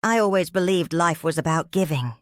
I always believed life was about giving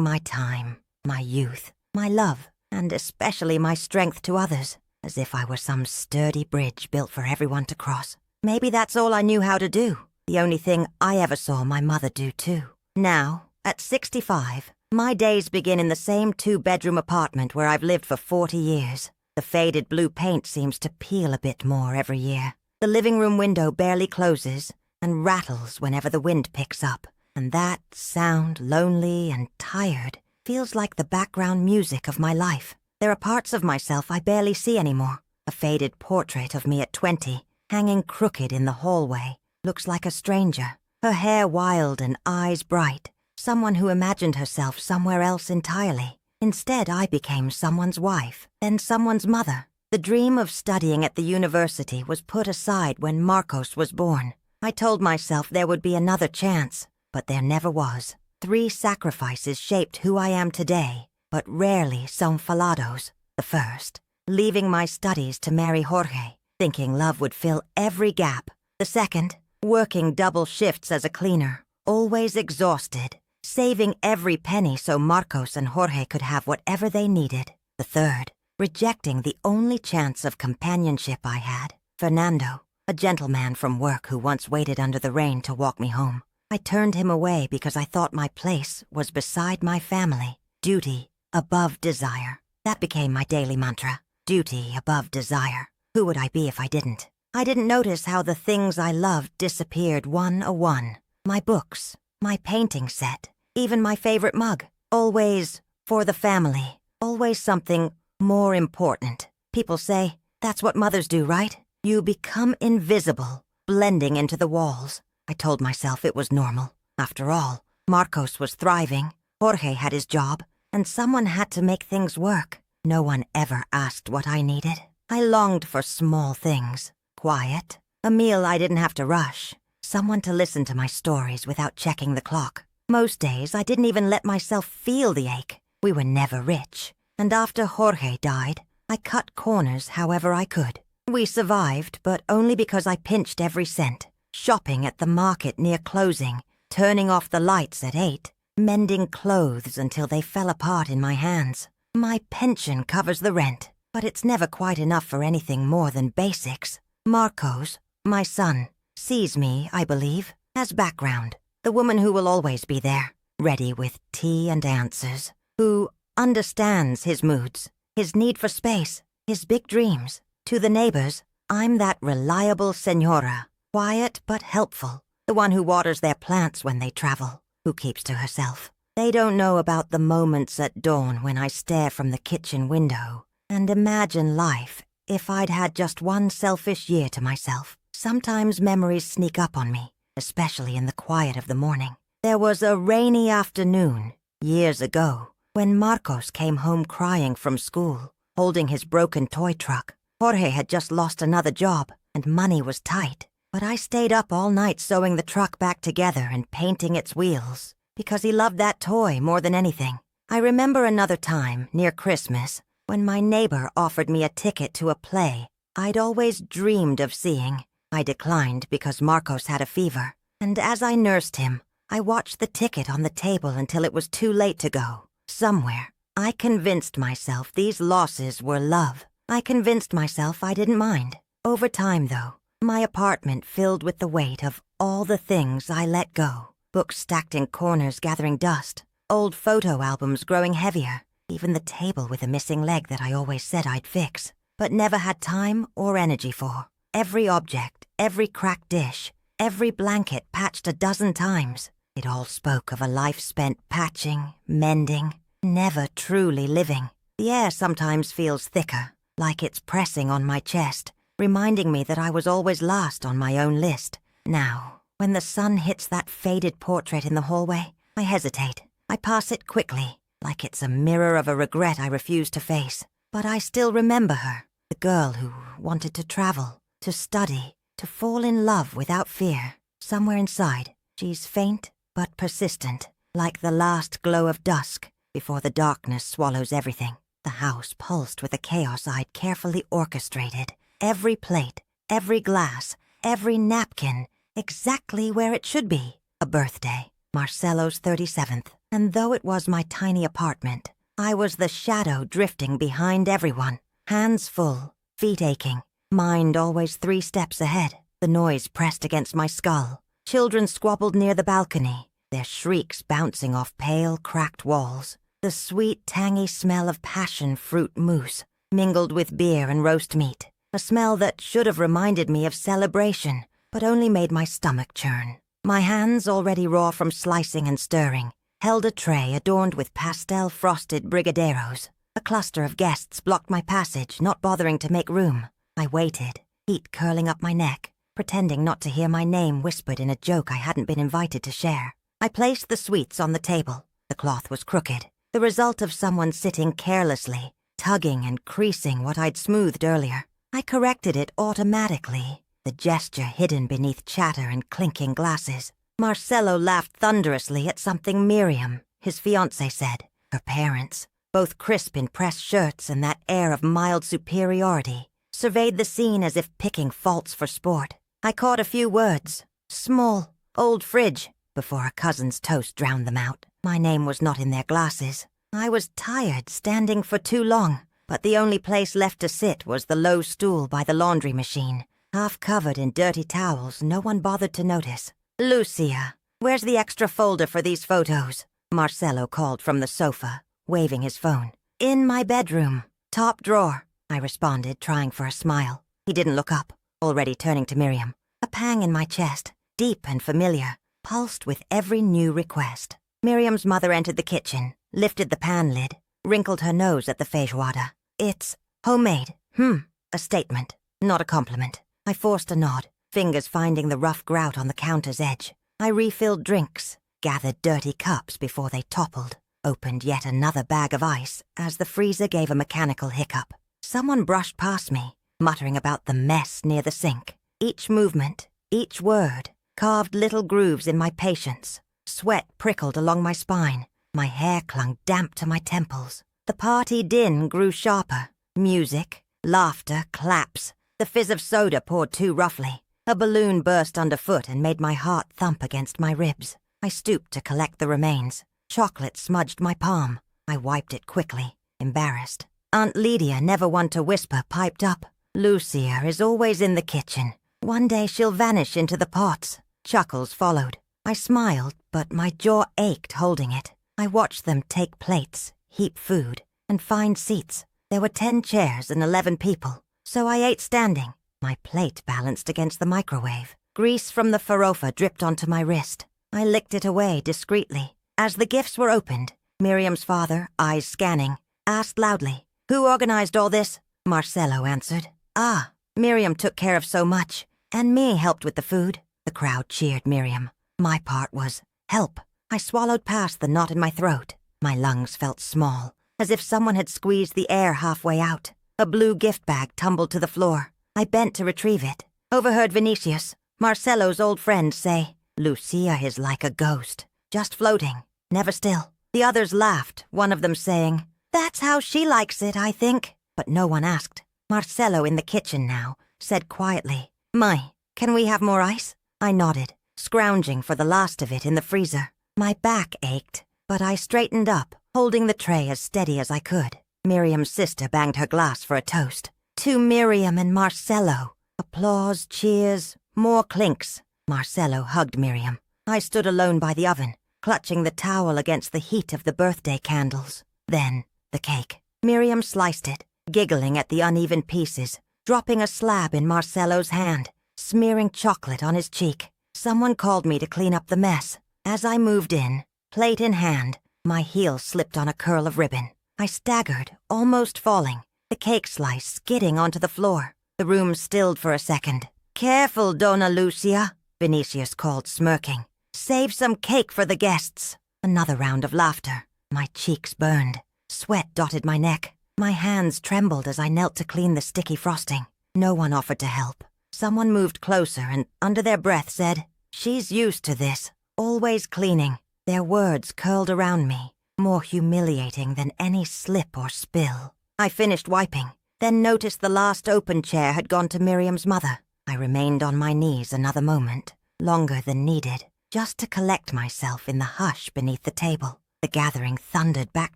my time, my youth, my love, and especially my strength to others, as if I were some sturdy bridge built for everyone to cross. Maybe that's all I knew how to do, the only thing I ever saw my mother do too. Now, at 65, my days begin in the same 2-bedroom apartment where I've lived for 40 years. The faded blue paint seems to peel a bit more every year. The living room window barely closes and rattles whenever the wind picks up, and that sound, lonely and tired, feels like the background music of my life. There are parts of myself I barely see anymore. A faded portrait of me at 20, hanging crooked in the hallway, looks like a stranger, her hair wild and eyes bright, someone who imagined herself somewhere else entirely. Instead, I became someone's wife, then someone's mother. The dream of studying at the university was put aside when Marcos was born. I told myself there would be another chance, but there never was. 3 sacrifices shaped who I am today, but rarely son falados. The first, leaving my studies to marry Jorge, thinking love would fill every gap. The second, working double shifts as a cleaner, always exhausted, saving every penny so Marcos and Jorge could have whatever they needed. The third, rejecting the only chance of companionship I had, Fernando, a gentleman from work who once waited under the rain to walk me home. I turned him away because I thought my place was beside my family. Duty above desire. That became my daily mantra. Duty above desire. Who would I be if I didn't? I didn't notice how the things I loved disappeared one a one. My books, my painting set, even my favorite mug. Always for the family. Always something more important. People say, that's what mothers do, right? You become invisible, blending into the walls. I told myself it was normal. After all, Marcos was thriving, Jorge had his job, and someone had to make things work. No one ever asked what I needed. I longed for small things. Quiet, a meal I didn't have to rush, someone to listen to my stories without checking the clock. Most days, I didn't even let myself feel the ache. We were never rich. And after Jorge died, I cut corners however I could. We survived, but only because I pinched every cent. Shopping at the market near closing, turning off the lights at 8, mending clothes until they fell apart in my hands. My pension covers the rent, but it's never quite enough for anything more than basics. Marcos, my son, sees me, I believe, as background. The woman who will always be there, ready with tea and answers, who understands his moods, his need for space, his big dreams. To the neighbors, I'm that reliable señora, quiet but helpful, the one who waters their plants when they travel, who keeps to herself. They don't know about the moments at dawn when I stare from the kitchen window and imagine life if I'd had just one selfish year to myself. Sometimes memories sneak up on me, especially in the quiet of the morning. There was a rainy afternoon, years ago, when Marcos came home crying from school, holding his broken toy truck. Jorge had just lost another job, and money was tight. But I stayed up all night sewing the truck back together and painting its wheels, because he loved that toy more than anything. I remember another time, near Christmas, when my neighbor offered me a ticket to a play I'd always dreamed of seeing. I declined because Marcos had a fever, and as I nursed him, I watched the ticket on the table until it was too late to go. Somewhere, I convinced myself these losses were love. I convinced myself I didn't mind. Over time, though, my apartment filled with the weight of all the things I let go. Books stacked in corners gathering dust, old photo albums growing heavier, even the table with a missing leg that I always said I'd fix, but never had time or energy for. Every object, every cracked dish, every blanket patched a dozen times. It all spoke of a life spent patching, mending, never truly living. The air sometimes feels thicker, like it's pressing on my chest, reminding me that I was always last on my own list. Now, when the sun hits that faded portrait in the hallway, I hesitate. I pass it quickly, like it's a mirror of a regret I refuse to face. But I still remember her, the girl who wanted to travel, to study, to fall in love without fear. Somewhere inside, she's faint but persistent, like the last glow of dusk before the darkness swallows everything. The house pulsed with a chaos I'd carefully orchestrated. Every plate, every glass, every napkin, exactly where it should be. A birthday, Marcello's 37th, and though it was my tiny apartment, I was the shadow drifting behind everyone, hands full, feet aching, mind always 3 steps ahead. The noise pressed against my skull. Children squabbled near the balcony, their shrieks bouncing off pale, cracked walls. The sweet, tangy smell of passion fruit mousse, mingled with beer and roast meat, a smell that should have reminded me of celebration, but only made my stomach churn. My hands, already raw from slicing and stirring, held a tray adorned with pastel-frosted brigadeiros. A cluster of guests blocked my passage, not bothering to make room. I waited, heat curling up my neck, pretending not to hear my name whispered in a joke I hadn't been invited to share. I placed the sweets on the table. The cloth was crooked, the result of someone sitting carelessly, tugging and creasing what I'd smoothed earlier. I corrected it automatically, the gesture hidden beneath chatter and clinking glasses. Marcello laughed thunderously at something Miriam, his fiancée, said. Her parents, both crisp in pressed shirts and that air of mild superiority, surveyed the scene as if picking faults for sport. I caught a few words. Small, old fridge, before a cousin's toast drowned them out. My name was not in their glasses. I was tired, standing for too long, but the only place left to sit was the low stool by the laundry machine. Half covered in dirty towels, no one bothered to notice. Lucia, where's the extra folder for these photos? Marcello called from the sofa, waving his phone. In my bedroom. Top drawer, I responded, trying for a smile. He didn't look up, already turning to Miriam. A pang in my chest, deep and familiar, pulsed with every new request. Miriam's mother entered the kitchen, lifted the pan lid, wrinkled her nose at the feijoada. It's homemade. A statement, not a compliment. I forced a nod, fingers finding the rough grout on the counter's edge. I refilled drinks, gathered dirty cups before they toppled, opened yet another bag of ice as the freezer gave a mechanical hiccup. Someone brushed past me, muttering about the mess near the sink. Each movement, each word, carved little grooves in my patience. Sweat prickled along my spine. My hair clung damp to my temples. The party din grew sharper. Music, laughter, claps. The fizz of soda poured too roughly. A balloon burst underfoot and made my heart thump against my ribs. I stooped to collect the remains. Chocolate smudged my palm. I wiped it quickly, embarrassed. Aunt Lydia, never one to whisper, piped up. Lucia is always in the kitchen. One day she'll vanish into the pots. Chuckles followed. I smiled, but my jaw ached holding it. I watched them take plates, heap food, and find seats. There were 10 chairs and 11 people, so I ate standing. My plate balanced against the microwave. Grease from the farofa dripped onto my wrist. I licked it away discreetly. As the gifts were opened, Miriam's father, eyes scanning, asked loudly, "Who organized all this?" Marcello answered. "Ah, Miriam took care of so much, and me helped with the food." The crowd cheered Miriam. My part was help. I swallowed past the knot in my throat. My lungs felt small, as if someone had squeezed the air halfway out. A blue gift bag tumbled to the floor. I bent to retrieve it. Overheard Vinicius, Marcello's old friend, say, "Lucia is like a ghost, just floating, never still." The others laughed, one of them saying, "That's how she likes it, I think." But no one asked. Marcello, in the kitchen now, said quietly, "Mai, can we have more ice?" I nodded, scrounging for the last of it in the freezer. My back ached, but I straightened up, holding the tray as steady as I could. Miriam's sister banged her glass for a toast. To Miriam and Marcello. Applause, cheers, more clinks. Marcello hugged Miriam. I stood alone by the oven, clutching the towel against the heat of the birthday candles. Then, the cake. Miriam sliced it, giggling at the uneven pieces, dropping a slab in Marcello's hand, smearing chocolate on his cheek. Someone called me to clean up the mess. As I moved in, plate in hand, my heel slipped on a curl of ribbon. I staggered, almost falling, the cake slice skidding onto the floor. The room stilled for a second. "Careful, Donna Lucia," Vinicius called, smirking. "Save some cake for the guests." Another round of laughter. My cheeks burned. Sweat dotted my neck. My hands trembled as I knelt to clean the sticky frosting. No one offered to help. Someone moved closer and, under their breath, said, "She's used to this, always cleaning." Their words curled around me, more humiliating than any slip or spill. I finished wiping, then noticed the last open chair had gone to Miriam's mother. I remained on my knees another moment, longer than needed. just to collect myself in the hush beneath the table. The gathering thundered back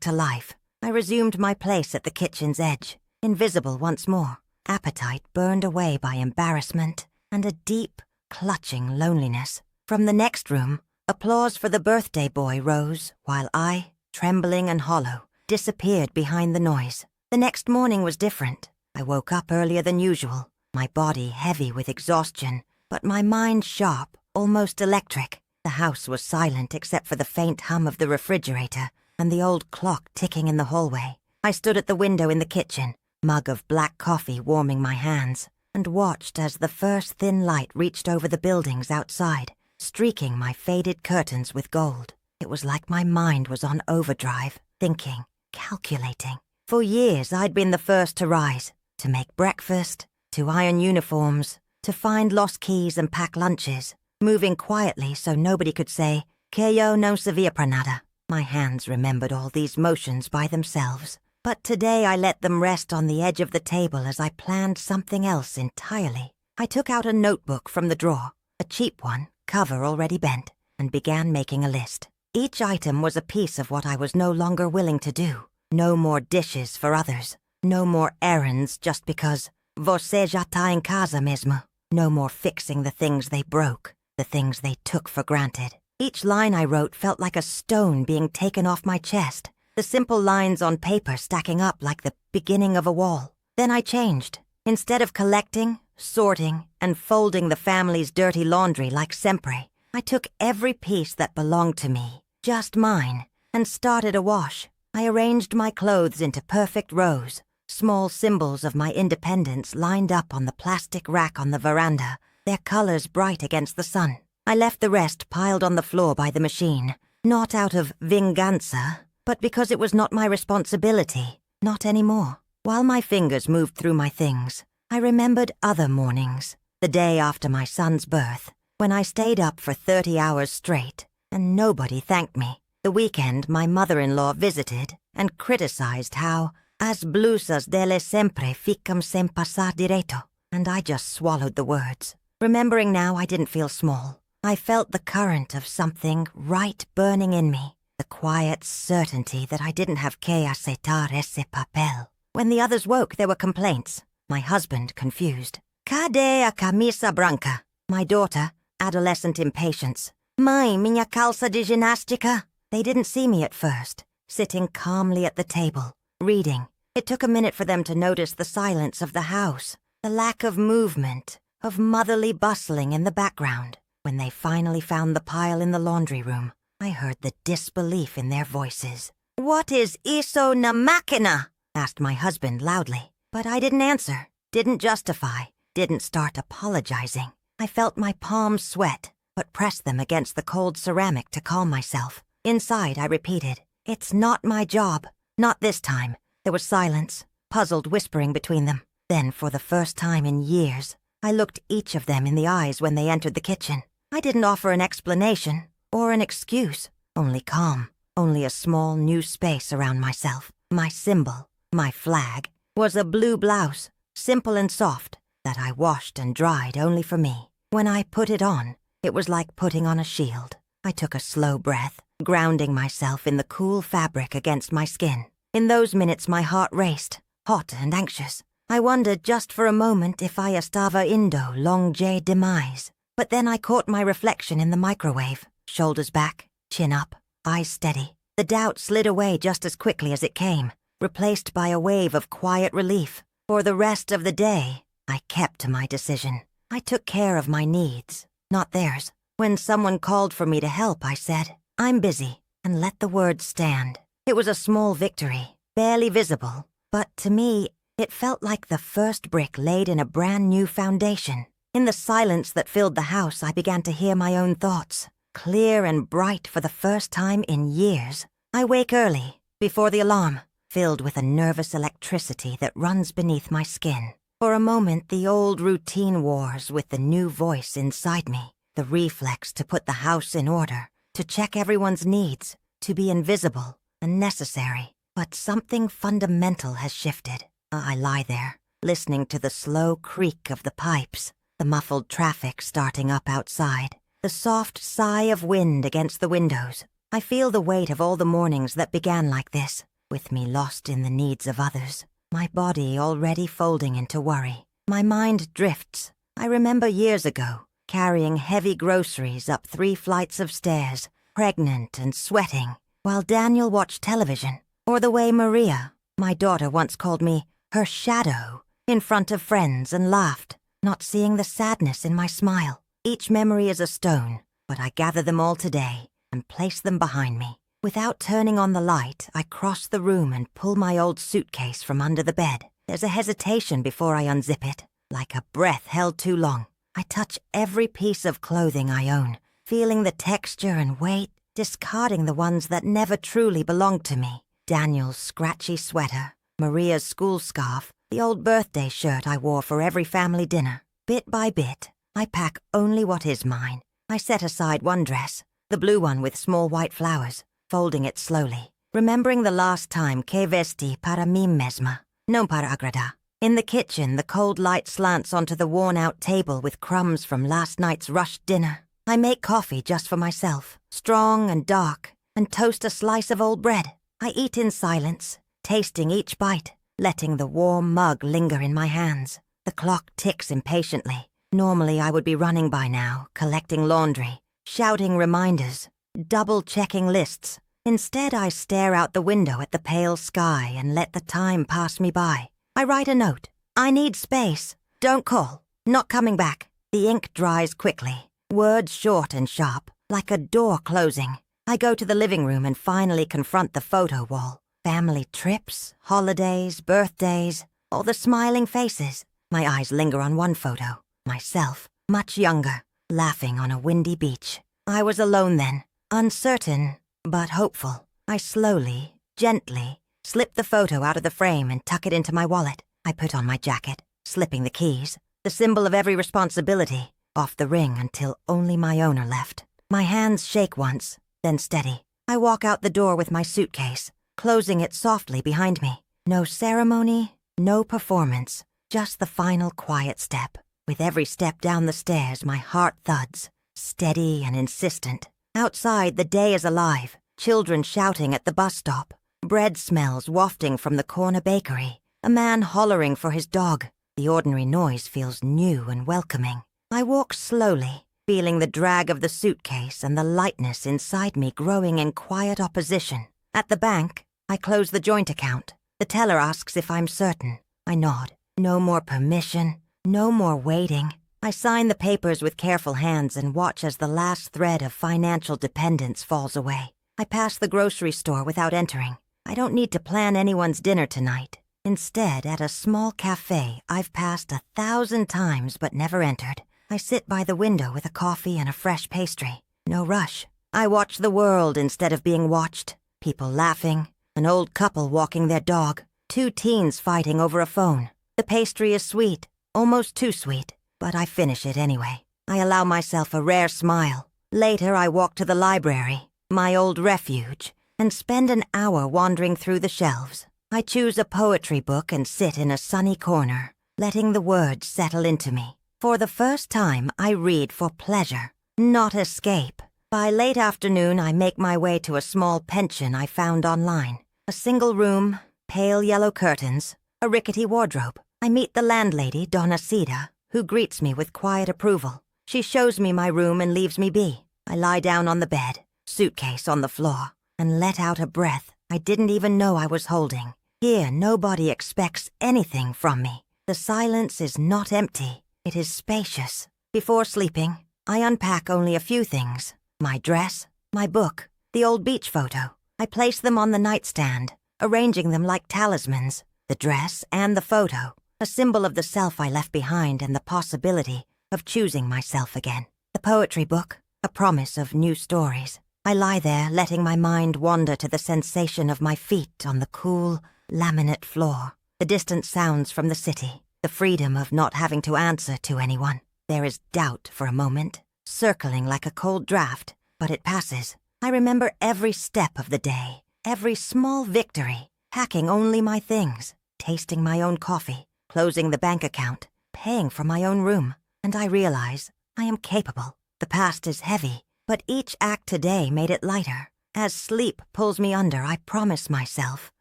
to life. I resumed my place at the kitchen's edge, invisible once more, appetite burned away by embarrassment and a deep, clutching loneliness. From the next room, applause for the birthday boy rose, while I, trembling and hollow, disappeared behind the noise. The next morning was different. I woke up earlier than usual, my body heavy with exhaustion, but my mind sharp, almost electric. The house was silent except for the faint hum of the refrigerator and the old clock ticking in the hallway. I stood at the window in the kitchen, mug of black coffee warming my hands, and watched as the first thin light reached over the buildings outside, streaking my faded curtains with gold. It was like my mind was on overdrive, thinking, calculating. For years I'd been the first to rise, to make breakfast, to iron uniforms, to find lost keys and pack lunches, moving quietly so nobody could say, "Que yo no sabía para nada." My hands remembered all these motions by themselves, but today I let them rest on the edge of the table as I planned something else entirely. I took out a notebook from the drawer, a cheap one, cover already bent, and began making a list. Each item was a piece of what I was no longer willing to do. No more dishes for others. No more errands just because você já tá em casa mesmo. No more fixing the things they broke, the things they took for granted. Each line I wrote felt like a stone being taken off my chest, the simple lines on paper stacking up like the beginning of a wall. Then I changed. Instead of collecting, sorting, and folding the family's dirty laundry like sempre, I took every piece that belonged to me, just mine, and started a wash. I arranged my clothes into perfect rows, small symbols of my independence lined up on the plastic rack on the veranda, their colors bright against the sun. I left the rest piled on the floor by the machine, not out of vinganza, but because it was not my responsibility, not anymore. While my fingers moved through my things, I remembered other mornings, the day after my son's birth, when I stayed up for 30 hours straight, and nobody thanked me. The weekend my mother-in-law visited and criticized how as blusas dele sempre ficam sem passar direito, and I just swallowed the words. Remembering now, I didn't feel small. I felt the current of something right burning in me, the quiet certainty that I didn't have que aceitar esse papel. When the others woke, there were complaints. My husband, confused. Cadê a camisa branca? My daughter, adolescent impatience. Mãe, minha calça de ginástica. They didn't see me at first, sitting calmly at the table, reading. It took a minute for them to notice the silence of the house, the lack of movement, of motherly bustling in the background. When they finally found the pile in the laundry room, I heard the disbelief in their voices. "What is isso na máquina?" asked my husband loudly. But I didn't answer, didn't justify, didn't start apologizing. I felt my palms sweat, but pressed them against the cold ceramic to calm myself. Inside, I repeated, "It's not my job. Not this time." There was silence, puzzled whispering between them. Then, for the first time in years, I looked each of them in the eyes when they entered the kitchen. I didn't offer an explanation or an excuse, only calm, only a small new space around myself. My symbol, my flag, was a blue blouse, simple and soft, that I washed and dried only for me. When I put it on, it was like putting on a shield. I took a slow breath, grounding myself in the cool fabric against my skin. In those minutes my heart raced, hot and anxious. I wondered just for a moment if I estava indo longe demais. But then I caught my reflection in the microwave, shoulders back, chin up, eyes steady. The doubt slid away just as quickly as it came, replaced by a wave of quiet relief. For the rest of the day, I kept to my decision. I took care of my needs, not theirs. When someone called for me to help, I said, "I'm busy," and let the words stand. It was a small victory, barely visible, but to me, it felt like the first brick laid in a brand new foundation. In the silence that filled the house, I began to hear my own thoughts, clear and bright for the first time in years. I wake early, before the alarm, filled with a nervous electricity that runs beneath my skin. For a moment, the old routine wars with the new voice inside me, the reflex to put the house in order, to check everyone's needs, to be invisible and necessary. But something fundamental has shifted. I lie there, listening to the slow creak of the pipes, the muffled traffic starting up outside, the soft sigh of wind against the windows. I feel the weight of all the mornings that began like this, with me lost in the needs of others. My body already folding into worry. My mind drifts. I remember years ago, carrying heavy groceries up 3 flights of stairs, pregnant and sweating, while Daniel watched television. Or the way Maria, my daughter, once called me her shadow, in front of friends and laughed, not seeing the sadness in my smile. Each memory is a stone, but I gather them all today and place them behind me. Without turning on the light, I cross the room and pull my old suitcase from under the bed. There's a hesitation before I unzip it, like a breath held too long. I touch every piece of clothing I own, feeling the texture and weight, discarding the ones that never truly belonged to me. Daniel's scratchy sweater, Maria's school scarf, the old birthday shirt I wore for every family dinner. Bit by bit, I pack only what is mine. I set aside one dress, the blue one with small white flowers, folding it slowly, remembering the last time que vesti para mí mesma, non para agradar. In the kitchen, the cold light slants onto the worn-out table with crumbs from last night's rushed dinner. I make coffee just for myself, strong and dark, and toast a slice of old bread. I eat in silence, tasting each bite, letting the warm mug linger in my hands. The clock ticks impatiently. Normally I would be running by now, collecting laundry, shouting reminders, double-checking lists. Instead, I stare out the window at the pale sky and let the time pass me by. I write a note. I need space. Don't call. Not coming back. The ink dries quickly. Words short and sharp, like a door closing. I go to the living room and finally confront the photo wall. Family trips, holidays, birthdays, all the smiling faces. My eyes linger on one photo. Myself, much younger, laughing on a windy beach. I was alone then, uncertain, but hopeful. I slowly, gently, slip the photo out of the frame and tuck it into my wallet. I put on my jacket, slipping the keys, the symbol of every responsibility, off the ring until only my owner left. My hands shake once, then steady. I walk out the door with my suitcase, closing it softly behind me. No ceremony, no performance, just the final quiet step. With every step down the stairs, my heart thuds, steady and insistent. Outside, the day is alive, children shouting at the bus stop, bread smells wafting from the corner bakery, a man hollering for his dog. The ordinary noise feels new and welcoming. I walk slowly, feeling the drag of the suitcase and the lightness inside me growing in quiet opposition. At the bank, I close the joint account. The teller asks if I'm certain. I nod. No more permission, no more waiting. I sign the papers with careful hands and watch as the last thread of financial dependence falls away. I pass the grocery store without entering. I don't need to plan anyone's dinner tonight. Instead, at a small cafe I've passed 1,000 times but never entered, I sit by the window with a coffee and a fresh pastry. No rush. I watch the world instead of being watched. People laughing, an old couple walking their dog, 2 teens fighting over a phone. The pastry is sweet, almost too sweet, but I finish it anyway. I allow myself a rare smile. Later, I walk to the library, my old refuge, and spend an hour wandering through the shelves. I choose a poetry book and sit in a sunny corner, letting the words settle into me. For the first time, I read for pleasure, not escape. By late afternoon, I make my way to a small pension I found online. A single room, pale yellow curtains, a rickety wardrobe. I meet the landlady, Donna Sida, who greets me with quiet approval. She shows me my room and leaves me be. I lie down on the bed, suitcase on the floor, and let out a breath I didn't even know I was holding. Here, nobody expects anything from me. The silence is not empty. It is spacious. Before sleeping, I unpack only a few things. My dress, my book, the old beach photo. I place them on the nightstand, arranging them like talismans. The dress and the photo, a symbol of the self I left behind and the possibility of choosing myself again. The poetry book, a promise of new stories. I lie there, letting my mind wander to the sensation of my feet on the cool, laminate floor, the distant sounds from the city, the freedom of not having to answer to anyone. There is doubt for a moment, circling like a cold draft, but it passes. I remember every step of the day, every small victory, packing only my things, tasting my own coffee, closing the bank account, paying for my own room, and I realize I am capable. The past is heavy, but each act today made it lighter. As sleep pulls me under, I promise myself,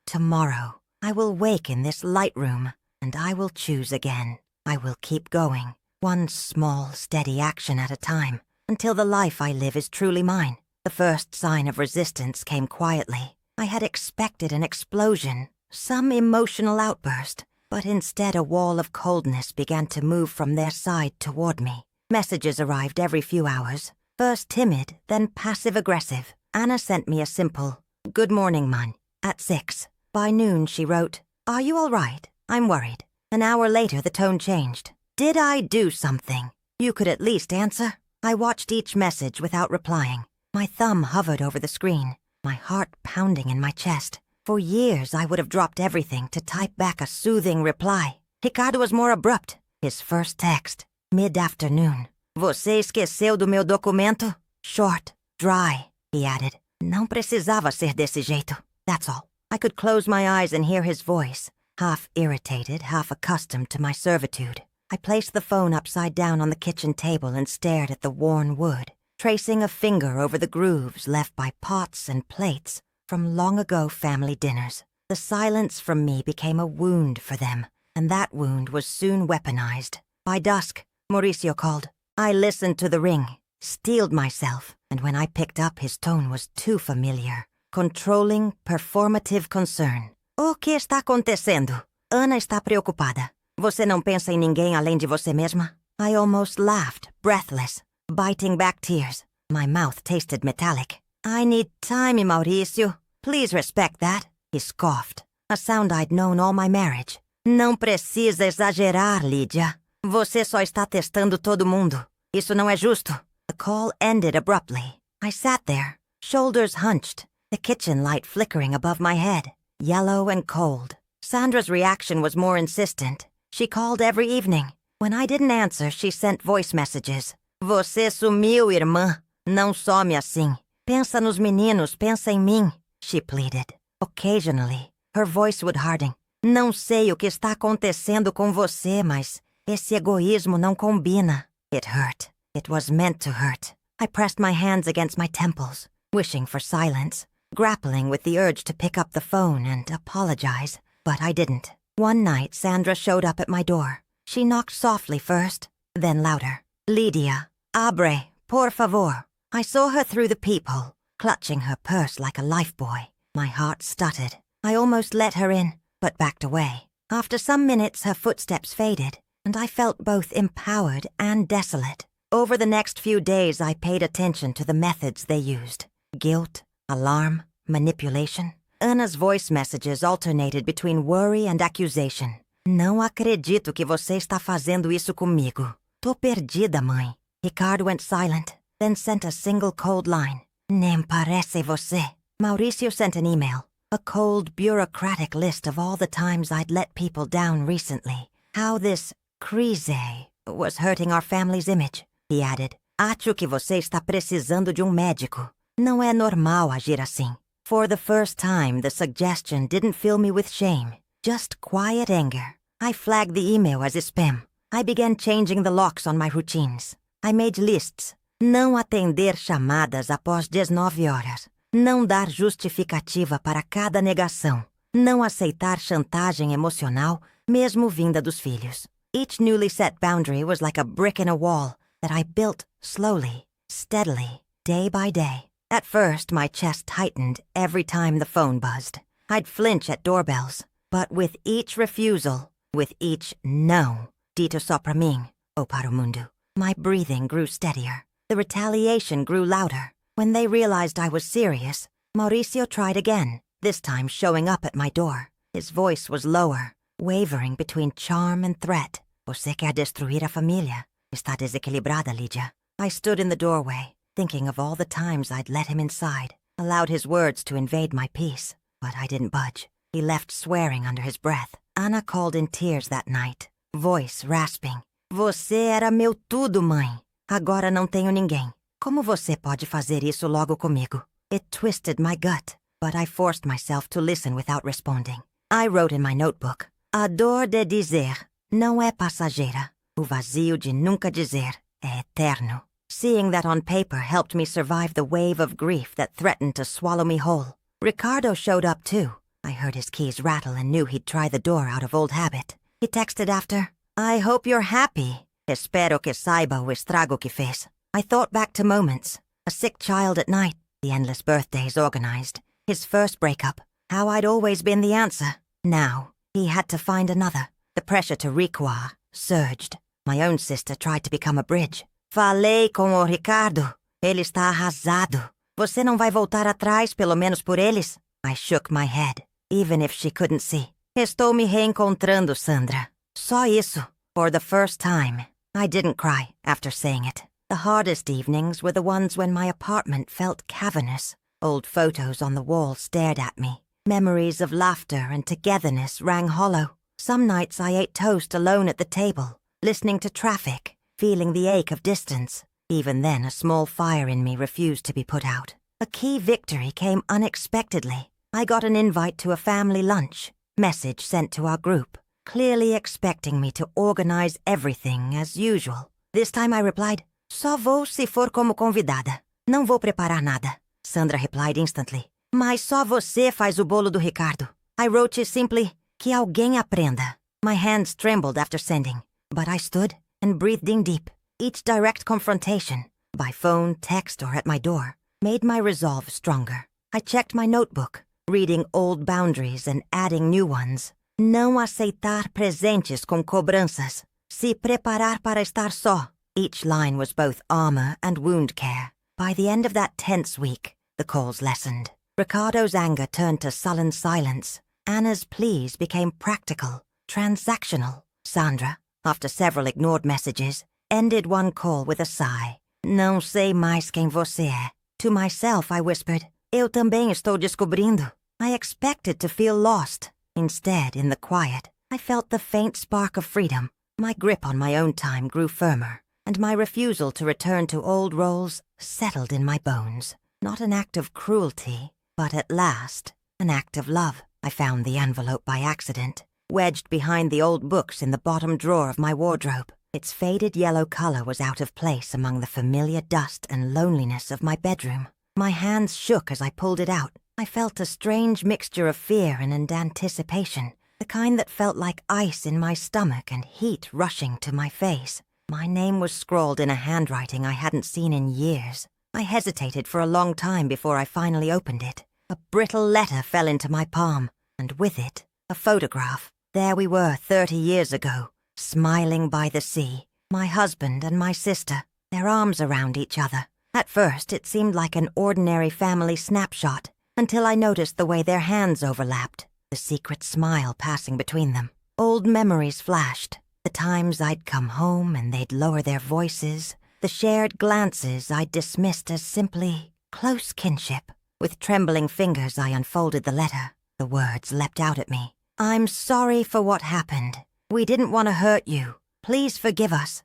tomorrow, I will wake in this light room, and I will choose again. I will keep going, one small, steady action at a time, until the life I live is truly mine. The first sign of resistance came quietly. I had expected an explosion, some emotional outburst, but instead a wall of coldness began to move from their side toward me. Messages arrived every few hours, first timid, then passive-aggressive. Anna sent me a simple, "Good morning, man," at 6. By noon, she wrote, "Are you all right? I'm worried." An hour later, the tone changed. "Did I do something? You could at least answer." I watched each message without replying. My thumb hovered over the screen, my heart pounding in my chest. For years, I would have dropped everything to type back a soothing reply. Ricardo was more abrupt. His first text, mid-afternoon. "Você esqueceu do meu documento?" Short, dry, he added. "Não precisava ser desse jeito." That's all. I could close my eyes and hear his voice, half irritated, half accustomed to my servitude. I placed the phone upside down on the kitchen table and stared at the worn wood, tracing a finger over the grooves left by pots and plates from long-ago family dinners. The silence from me became a wound for them, and that wound was soon weaponized. By dusk, Mauricio called. I listened to the ring, steeled myself, and when I picked up, his tone was too familiar. Controlling, performative concern. "O que está acontecendo? Ana está preocupada. Você não pensa em ninguém além de você mesma?" I almost laughed, breathless, biting back tears. My mouth tasted metallic. "I need time, Mauricio. Please respect that," he scoffed, a sound I'd known all my marriage. "Não precisa exagerar, Lídia. Você só está testando todo mundo. Isso não é justo." The call ended abruptly. I sat there, shoulders hunched, the kitchen light flickering above my head, yellow and cold. Sandra's reaction was more insistent. She called every evening. When I didn't answer, she sent voice messages. "Você sumiu, irmã. Não some assim. Pensa nos meninos, pensa em mim," she pleaded. Occasionally, her voice would harden. "Não sei o que está acontecendo com você, mas esse egoísmo não combina." It hurt. It was meant to hurt. I pressed my hands against my temples, wishing for silence, grappling with the urge to pick up the phone and apologize, but I didn't. One night, Sandra showed up at my door. She knocked softly first, then louder. "Lídia, abre, por favor." I saw her through the peephole, clutching her purse like a lifebuoy. My heart stuttered. I almost let her in, but backed away. After some minutes, her footsteps faded, and I felt both empowered and desolate. Over the next few days, I paid attention to the methods they used. Guilt, alarm, manipulation. Anna's voice messages alternated between worry and accusation. "Não acredito que você está fazendo isso comigo. Tô perdida, mãe." Ricardo went silent, then sent a single cold line. "Nem parece você." Mauricio sent an email, a cold, bureaucratic list of all the times I'd let people down recently. How this crise was hurting our family's image. He added, "Acho que você está precisando de médico. Não é normal agir assim." For the first time, the suggestion didn't fill me with shame, just quiet anger. I flagged the email as spam. I began changing the locks on my routines. I made lists. Não atender chamadas após 19 horas. Não dar justificativa para cada negação. Não aceitar chantagem emocional, mesmo vinda dos filhos. Each newly set boundary was like a brick in a wall that I built slowly, steadily, day by day. At first, my chest tightened every time the phone buzzed. I'd flinch at doorbells. But with each refusal, with each no, dito sa praming, o para o mundo, my breathing grew steadier. The retaliation grew louder. When they realized I was serious, Mauricio tried again, this time showing up at my door. His voice was lower, wavering between charm and threat. "Você quer destruir a família? Está desequilibrada, Lídia." I stood in the doorway, thinking of all the times I'd let him inside, allowed his words to invade my peace. But I didn't budge. He left swearing under his breath. Anna called in tears that night, voice rasping. "Você era meu tudo, mãe. Agora não tenho ninguém. Como você pode fazer isso logo comigo?" It twisted my gut, but I forced myself to listen without responding. I wrote in my notebook, "A dor de dizer não é passageira. O vazio de nunca dizer é eterno." Seeing that on paper helped me survive the wave of grief that threatened to swallow me whole. Ricardo showed up too. I heard his keys rattle and knew he'd try the door out of old habit. He texted after, "I hope you're happy. Espero que saiba o estrago que fez." I thought back to moments. A sick child at night, the endless birthdays organized, his first breakup, how I'd always been the answer. Now, he had to find another. The pressure to recuar surged. My own sister tried to become a bridge. "Falei com o Ricardo. Ele está arrasado. Você não vai voltar atrás, pelo menos por eles?" I shook my head, even if she couldn't see. "Estou me reencontrando, Sandra." Só isso. For the first time. I didn't cry after saying it. The hardest evenings were the ones when my apartment felt cavernous. Old photos on the wall stared at me. Memories of laughter and togetherness rang hollow. Some nights I ate toast alone at the table, listening to traffic, feeling the ache of distance. Even then, a small fire in me refused to be put out. A key victory came unexpectedly. I got an invite to a family lunch, message sent to our group, clearly expecting me to organize everything as usual. This time I replied, "Só vou se for como convidada. Não vou preparar nada." Sandra replied instantly, "Mas só você faz o bolo do Ricardo." I wrote simply, "Que alguém aprenda." My hands trembled after sending, but I stood and breathed in deep. Each direct confrontation, by phone, text, or at my door, made my resolve stronger. I checked my notebook, reading old boundaries and adding new ones. Não aceitar presentes com cobranças. Se preparar para estar só. Each line was both armor and wound care. By the end of that tense week, the calls lessened. Ricardo's anger turned to sullen silence. Anna's pleas became practical, transactional. Sandra, after several ignored messages, ended one call with a sigh. "Não sei mais quem você é." To myself, I whispered, "Eu também estou descobrindo." I expected to feel lost. Instead, in the quiet, I felt the faint spark of freedom. My grip on my own time grew firmer, and my refusal to return to old roles settled in my bones. Not an act of cruelty, but at last, an act of love. I found the envelope by accident, wedged behind the old books in the bottom drawer of my wardrobe. Its faded yellow color was out of place among the familiar dust and loneliness of my bedroom. My hands shook as I pulled it out. I felt a strange mixture of fear and anticipation, the kind that felt like ice in my stomach and heat rushing to my face. My name was scrawled in a handwriting I hadn't seen in years. I hesitated for a long time before I finally opened it. A brittle letter fell into my palm, and with it, a photograph. There we were 30 years ago, smiling by the sea, my husband and my sister, their arms around each other. At first, it seemed like an ordinary family snapshot, until I noticed the way their hands overlapped, the secret smile passing between them. Old memories flashed, the times I'd come home and they'd lower their voices, the shared glances I'd dismissed as simply close kinship. With trembling fingers, I unfolded the letter. The words leapt out at me. "I'm sorry for what happened. We didn't want to hurt you. Please forgive us."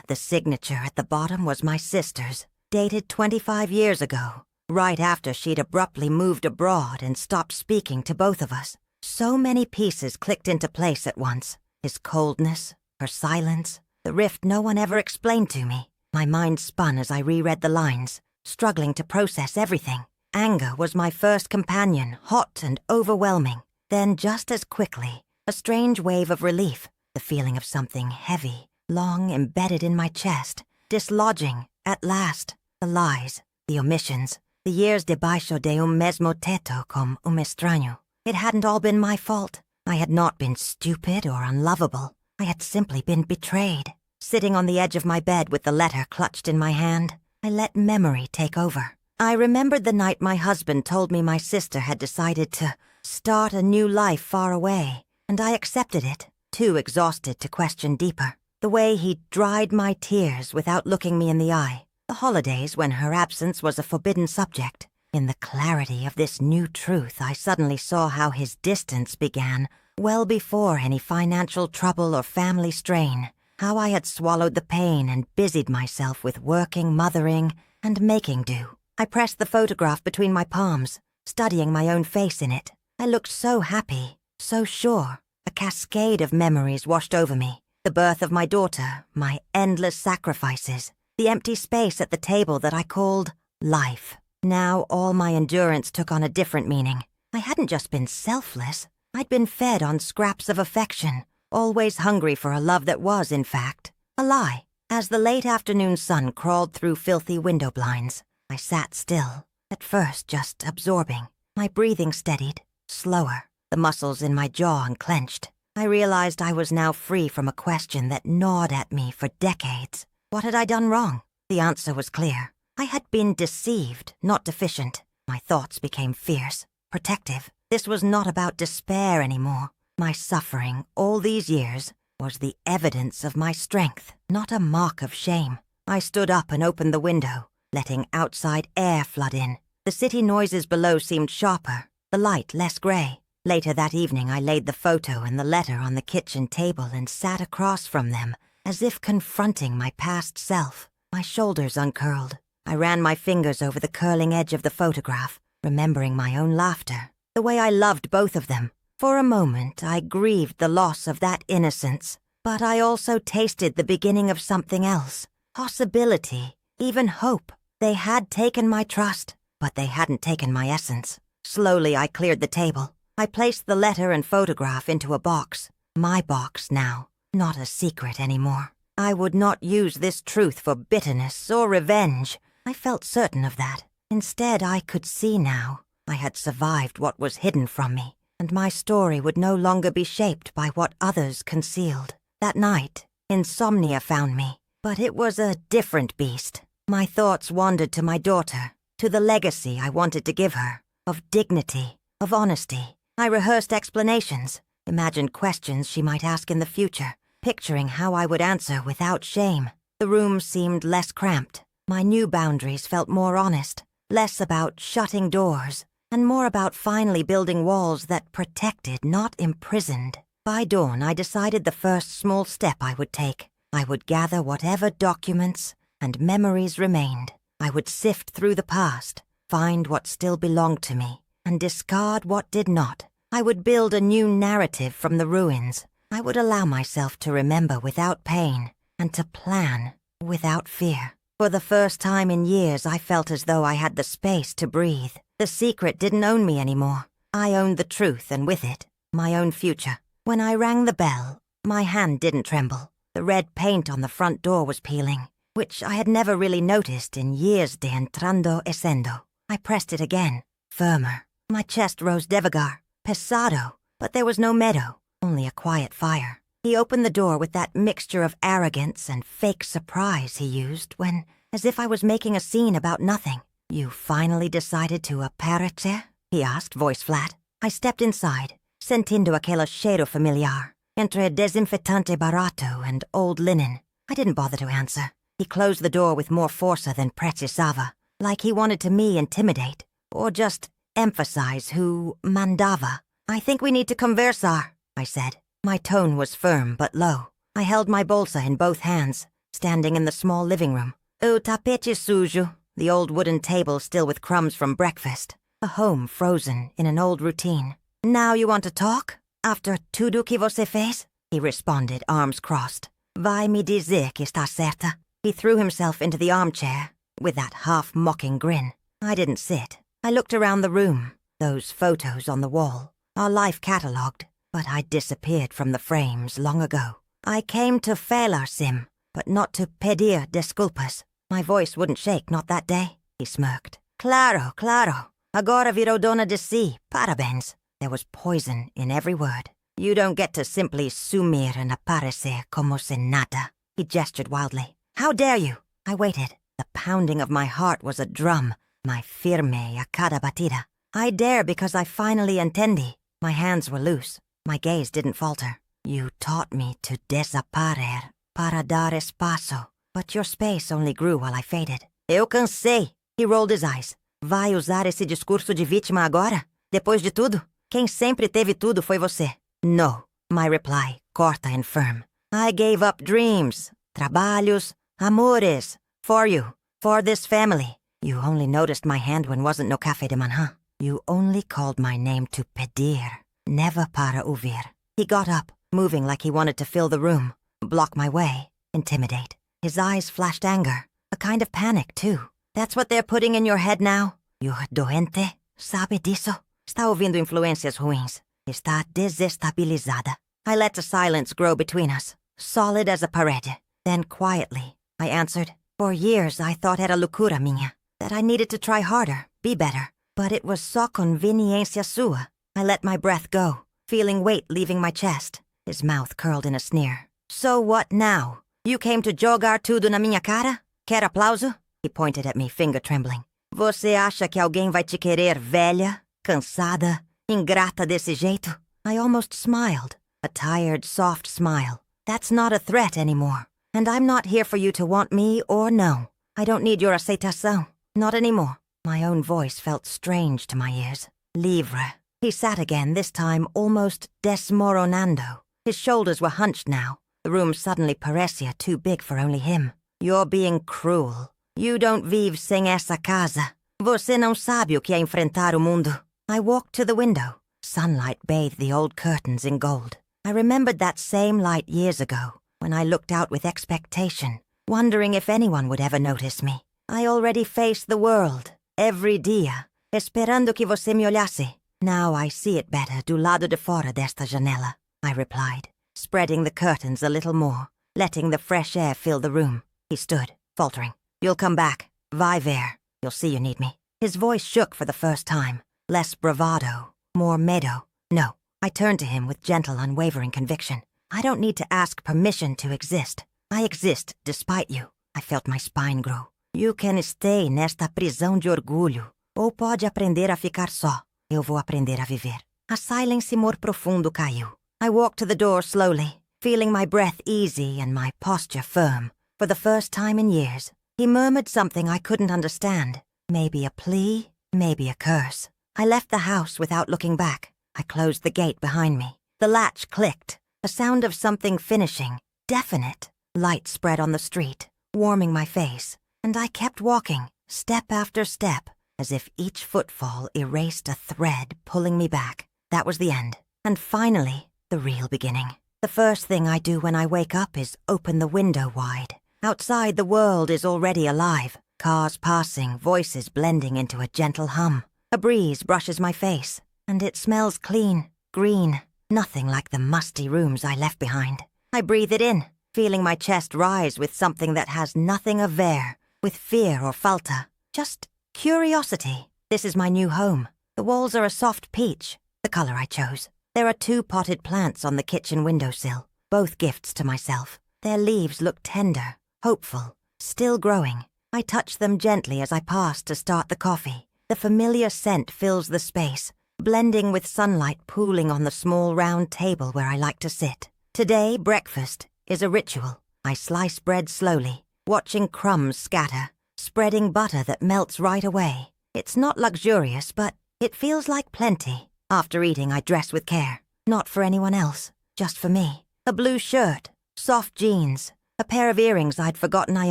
The signature at the bottom was my sister's, dated 25 years ago, right after she'd abruptly moved abroad and stopped speaking to both of us. So many pieces clicked into place at once. His coldness, her silence, the rift no one ever explained to me. My mind spun as I reread the lines, struggling to process everything. Anger was my first companion, hot and overwhelming. Then, just as quickly, a strange wave of relief, the feeling of something heavy, long embedded in my chest, dislodging, at last, the lies, the omissions, the years debaixo de mesmo teto como extraño. It hadn't all been my fault. I had not been stupid or unlovable. I had simply been betrayed. Sitting on the edge of my bed with the letter clutched in my hand, I let memory take over. I remembered the night my husband told me my sister had decided to start a new life far away, and I accepted it, too exhausted to question deeper. The way he dried my tears without looking me in the eye. The holidays when her absence was a forbidden subject. In the clarity of this new truth, I suddenly saw how his distance began well before any financial trouble or family strain. How I had swallowed the pain and busied myself with working, mothering, and making do. I pressed the photograph between my palms, studying my own face in it. I looked so happy, so sure. A cascade of memories washed over me. The birth of my daughter, my endless sacrifices, the empty space at the table that I called life. Now all my endurance took on a different meaning. I hadn't just been selfless. I'd been fed on scraps of affection, always hungry for a love that was, in fact, a lie. As the late afternoon sun crawled through filthy window blinds, I sat still, at first just absorbing. My breathing steadied, slower, the muscles in my jaw unclenched. I realized I was now free from a question that gnawed at me for decades. What had I done wrong? The answer was clear. I had been deceived, not deficient. My thoughts became fierce, protective. This was not about despair anymore. My suffering, all these years, was the evidence of my strength, not a mark of shame. I stood up and opened the window, letting outside air flood in. The city noises below seemed sharper, the light less gray. Later that evening, I laid the photo and the letter on the kitchen table and sat across from them, as if confronting my past self. My shoulders uncurled. I ran my fingers over the curling edge of the photograph, remembering my own laughter, the way I loved both of them. For a moment, I grieved the loss of that innocence, but I also tasted the beginning of something else. Possibility, even hope. They had taken my trust, but they hadn't taken my essence. Slowly, I cleared the table. I placed the letter and photograph into a box. My box now, not a secret anymore. I would not use this truth for bitterness or revenge. I felt certain of that. Instead, I could see now. I had survived what was hidden from me, and my story would no longer be shaped by what others concealed. That night, insomnia found me, but it was a different beast. My thoughts wandered to my daughter, to the legacy I wanted to give her, of dignity, of honesty. I rehearsed explanations, imagined questions she might ask in the future, picturing how I would answer without shame. The room seemed less cramped. My new boundaries felt more honest, less about shutting doors, and more about finally building walls that protected, not imprisoned. By dawn, I decided the first small step I would take. I would gather whatever documents and memories remained. I would sift through the past, find what still belonged to me, and discard what did not. I would build a new narrative from the ruins. I would allow myself to remember without pain, and to plan without fear. For the first time in years, I felt as though I had the space to breathe. The secret didn't own me anymore. I owned the truth, and with it, my own future. When I rang the bell, my hand didn't tremble. The red paint on the front door was peeling, which I had never really noticed in years de entrando escendo. I pressed it again, firmer. My chest rose devagar, pesado, but there was no meadow, only a quiet fire. He opened the door with that mixture of arrogance and fake surprise he used when, as if I was making a scene about nothing. "You finally decided to aparecer?" he asked, voice flat. I stepped inside, sentindo aquele cheiro familiar, entre desinfetante barato and old linen. I didn't bother to answer. He closed the door with more força than precisava, like he wanted to me intimidate, or just emphasize who mandava. "I think we need to conversar," I said. My tone was firm but low. I held my bolsa in both hands, standing in the small living room. O tapete sujo, the old wooden table still with crumbs from breakfast. A home frozen in an old routine. "Now you want to talk? After tudo que você fez?" he responded, arms crossed. "Vai me dizer que está certa." He threw himself into the armchair, with that half-mocking grin. I didn't sit. I looked around the room, those photos on the wall, our life catalogued, but I'd disappeared from the frames long ago. I came to falar-sim, but not to pedir desculpas. My voice wouldn't shake, not that day. He smirked. "Claro, claro. Agora virou dona de si. Parabéns." There was poison in every word. "You don't get to simply sumir and aparecer como se nada." He gestured wildly. "How dare you?" I waited. The pounding of my heart was a drum, my firme a cada batida. I dare because I finally entendi. My hands were loose. My gaze didn't falter. "You taught me to desaparecer, para dar espaço, but your space only grew while I faded." "Eu cansei." He rolled his eyes. "Vai usar esse discurso de vítima agora? Depois de tudo? Quem sempre teve tudo foi você." "No," my reply, corta and firm. "I gave up dreams, trabalhos, amores, for you, for this family. You only noticed my hand when wasn't no café de manhã. You only called my name to pedir, never para ouvir." He got up, moving like he wanted to fill the room, block my way, intimidate. His eyes flashed anger. A kind of panic, too. That's what they're putting in your head now? You're doente, sabe disso? Está ouvindo influências ruins. Está desestabilizada. I let the silence grow between us, solid as a parede. Then quietly, I answered, for years I thought era loucura minha, that I needed to try harder, be better. But it was só conveniência sua. I let my breath go, feeling weight leaving my chest. His mouth curled in a sneer. So what now? You came to jogar tudo na minha cara? Quer aplauso? He pointed at me, finger trembling. Você acha que alguém vai te querer velha, cansada, ingrata desse jeito? I almost smiled, a tired, soft smile. That's not a threat anymore. And I'm not here for you to want me or no. I don't need your aceitação. Not anymore. My own voice felt strange to my ears. Livre. He sat again, this time almost desmoronando. His shoulders were hunched now. The room suddenly parecia too big for only him. You're being cruel. You don't vive sem essa casa. Você não sabe o que é enfrentar o mundo. I walked to the window. Sunlight bathed the old curtains in gold. I remembered that same light years ago, when I looked out with expectation, wondering if anyone would ever notice me. I already faced the world, every dia, esperando que você me olhasse. Now I see it better do lado de fora desta janela, I replied, spreading the curtains a little more, letting the fresh air fill the room. He stood, faltering. You'll come back. Vai ver. You'll see you need me. His voice shook for the first time, less bravado, more medo. No. I turned to him with gentle, unwavering conviction. I don't need to ask permission to exist. I exist despite you. I felt my spine grow. You can stay nesta prisão de orgulho, ou pode aprender a ficar só. Eu vou aprender a viver. A silêncio more profundo caiu. I walked to the door slowly, feeling my breath easy and my posture firm. For the first time in years, he murmured something I couldn't understand. Maybe a plea, maybe a curse. I left the house without looking back. I closed the gate behind me. The latch clicked, a sound of something finishing, definite. Light spread on the street, warming my face, and I kept walking, step after step, as if each footfall erased a thread pulling me back. That was the end. And finally, the real beginning. The first thing I do when I wake up is open the window wide. Outside, the world is already alive. Cars passing, voices blending into a gentle hum. A breeze brushes my face, and it smells clean, green, nothing like the musty rooms I left behind. I breathe it in, feeling my chest rise with something that has nothing of ver, with fear or falta. Just curiosity. This is my new home. The walls are a soft peach, the color I chose. There are 2 potted plants on the kitchen windowsill, both gifts to myself. Their leaves look tender, hopeful, still growing. I touch them gently as I pass to start the coffee. The familiar scent fills the space, blending with sunlight pooling on the small round table where I like to sit. Today, breakfast is a ritual. I slice bread slowly, watching crumbs scatter, spreading butter that melts right away. It's not luxurious, but it feels like plenty. After eating, I dress with care. Not for anyone else, just for me. A blue shirt, soft jeans, a pair of earrings I'd forgotten I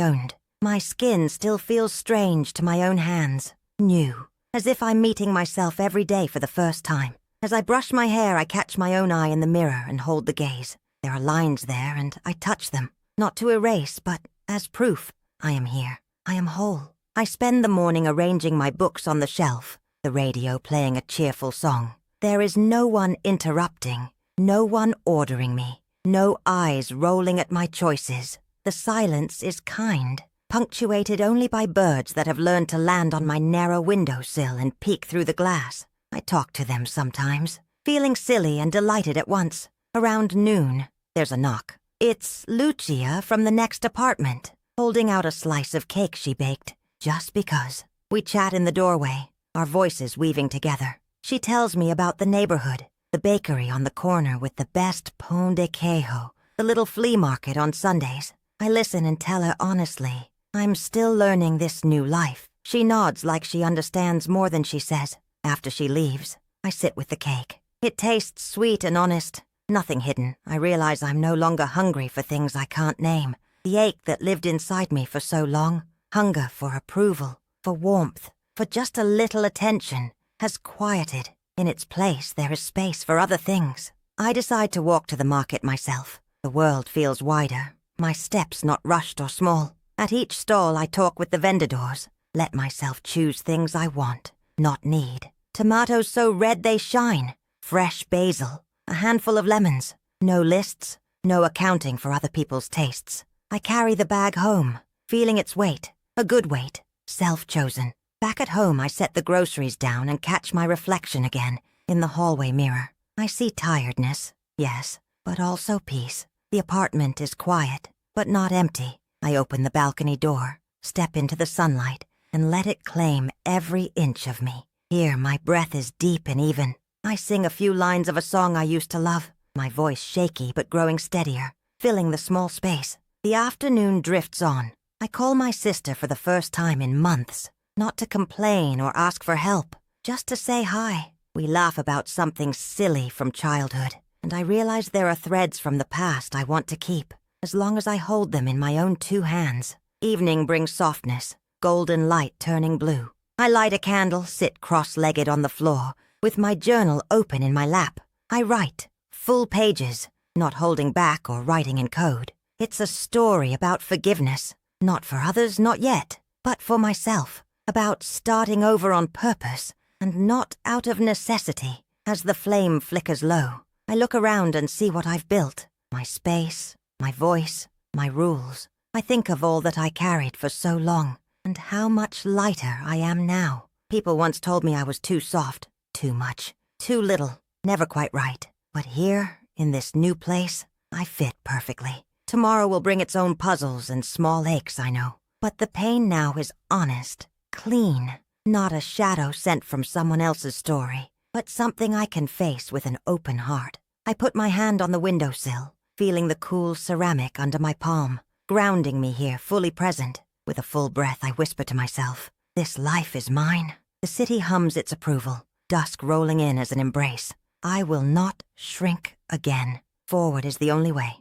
owned. My skin still feels strange to my own hands, new, as if I'm meeting myself every day for the first time. As I brush my hair, I catch my own eye in the mirror and hold the gaze. There are lines there, and I touch them, not to erase, but as proof. I am here. I am whole. I spend the morning arranging my books on the shelf, the radio playing a cheerful song. There is no one interrupting, no one ordering me, no eyes rolling at my choices. The silence is kind, punctuated only by birds that have learned to land on my narrow windowsill and peek through the glass. I talk to them sometimes, feeling silly and delighted at once. Around noon, there's a knock. It's Lucia from the next apartment, holding out a slice of cake she baked, just because. We chat in the doorway, our voices weaving together. She tells me about the neighborhood, the bakery on the corner with the best pão de queijo, the little flea market on Sundays. I listen and tell her honestly, I'm still learning this new life. She nods like she understands more than she says. After she leaves, I sit with the cake. It tastes sweet and honest, nothing hidden. I realize I'm no longer hungry for things I can't name. The ache that lived inside me for so long, hunger for approval, for warmth, for just a little attention, has quieted. In its place, there is space for other things. I decide to walk to the market myself. The world feels wider, my steps not rushed or small. At each stall I talk with the vendedors, let myself choose things I want, not need. Tomatoes so red they shine, fresh basil, a handful of lemons. No lists, no accounting for other people's tastes. I carry the bag home, feeling its weight, a good weight, self-chosen. Back at home I set the groceries down and catch my reflection again in the hallway mirror. I see tiredness, yes, but also peace. The apartment is quiet, but not empty. I open the balcony door, step into the sunlight, and let it claim every inch of me. Here my breath is deep and even. I sing a few lines of a song I used to love, my voice shaky but growing steadier, filling the small space. The afternoon drifts on. I call my sister for the first time in months, not to complain or ask for help, just to say hi. We laugh about something silly from childhood, and I realize there are threads from the past I want to keep, as long as I hold them in my own 2 hands. Evening brings softness, golden light turning blue. I light a candle, sit cross-legged on the floor, with my journal open in my lap. I write, full pages, not holding back or writing in code. It's a story about forgiveness, not for others, not yet, but for myself, about starting over on purpose, and not out of necessity. As the flame flickers low, I look around and see what I've built. My space, my voice, my rules. I think of all that I carried for so long, and how much lighter I am now. People once told me I was too soft, too much, too little, never quite right. But here, in this new place, I fit perfectly. Tomorrow will bring its own puzzles and small aches, I know. But the pain now is honest, clean, not a shadow sent from someone else's story, but something I can face with an open heart. I put my hand on the windowsill, feeling the cool ceramic under my palm, grounding me here fully present. With a full breath, I whisper to myself, this life is mine. The city hums its approval, dusk rolling in as an embrace. I will not shrink again. Forward is the only way.